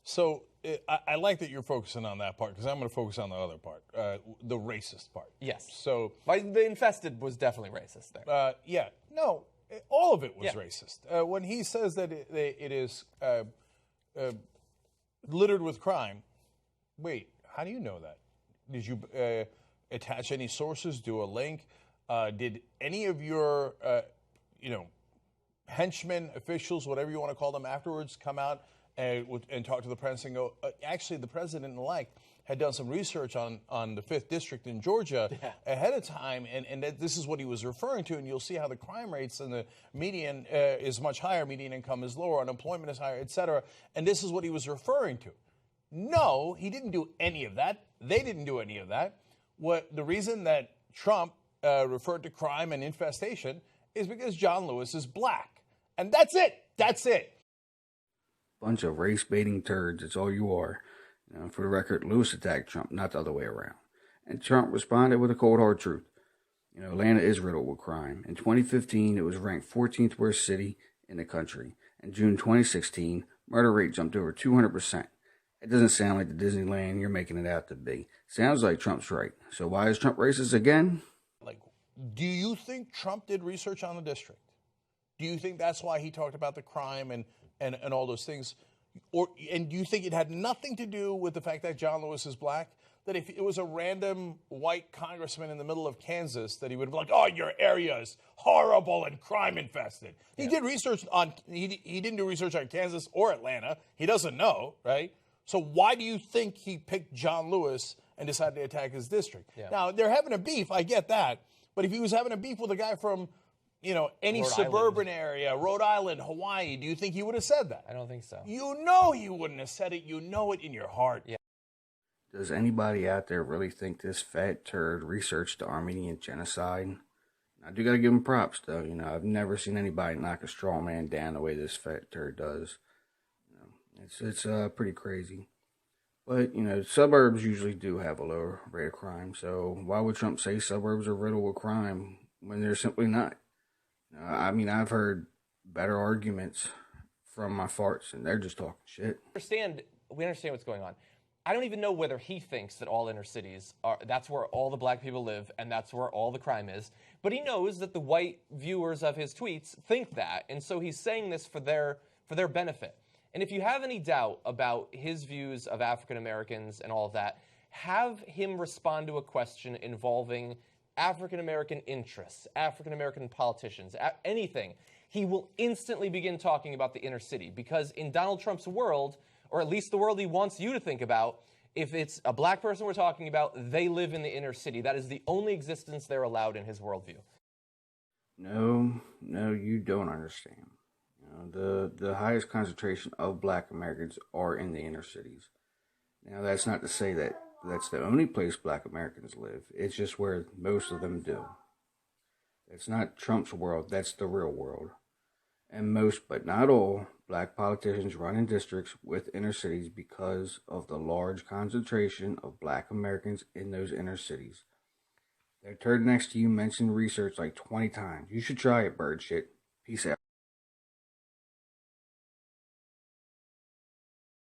So I like that you're focusing on that part because I'm going to focus on the other part, the racist part. Yes. So The infested was definitely racist there. yeah, no, all of it was Yeah. racist. When he says that it is littered with crime, wait, how do you know that? Did you attach any sources? Do a link? Did any of your, henchmen, officials, whatever you want to call them, afterwards come out and talk to the press and go, actually, the president-elect had done some research on the 5th District in Georgia ahead of time, and that this is what he was referring to, and you'll see how the crime rates and the median is much higher, median income is lower, unemployment is higher, et cetera, and this is what he was referring to. No, he didn't do any of that. They didn't do any of that. The reason that Trump referred to crime and infestation is because John Lewis is black. And that's it. That's it. Bunch of race-baiting turds. It's all you are. For the record, Lewis attacked Trump, not the other way around. And Trump responded with a cold, hard truth. Atlanta is riddled with crime. In 2015, it was ranked 14th worst city in the country. In June 2016, murder rate jumped over 200%. It doesn't sound like the Disneyland you're making it out to be. Sounds like Trump's right. So why is Trump racist again? Do you think Trump did research on the district? Do you think that's why he talked about the crime and all those things? And do you think it had nothing to do with the fact that John Lewis is black? That if it was a random white congressman in the middle of Kansas, that he would be like, oh, your area is horrible and crime infested. He did research on, he didn't do research on Kansas or Atlanta. He doesn't know, right? So why do you think he picked John Lewis and decided to attack his district? Yeah. Now, they're having a beef, I get that. But if he was having a beef with a guy from, any suburban area, Rhode Island, Hawaii, do you think he would have said that? I don't think so. You know he wouldn't have said it. You know it in your heart. Yeah. Does anybody out there really think this fat turd researched the Armenian genocide? I do got to give him props, though. I've never seen anybody knock a straw man down the way this fat turd does. It's pretty crazy. But, suburbs usually do have a lower rate of crime. So why would Trump say suburbs are riddled with crime when they're simply not? I've heard better arguments from my farts, and they're just talking shit. We understand what's going on. I don't even know whether he thinks that all inner cities that's where all the black people live and that's where all the crime is. But he knows that the white viewers of his tweets think that, and so he's saying this for their benefit. And if you have any doubt about his views of African Americans and all of that, have him respond to a question involving African American interests, African American politicians, anything. He will instantly begin talking about the inner city, because in Donald Trump's world, or at least the world he wants you to think about, if it's a black person we're talking about, they live in the inner city. That is the only existence they're allowed in his worldview. No, you don't understand. The highest concentration of black Americans are in the inner cities. Now, that's not to say that that's the only place black Americans live. It's just where most of them do. That's not Trump's world. That's the real world. And most, but not all, black politicians run in districts with inner cities because of the large concentration of black Americans in those inner cities. That turd next to you mentioned research like 20 times. You should try it, bird shit. Peace out.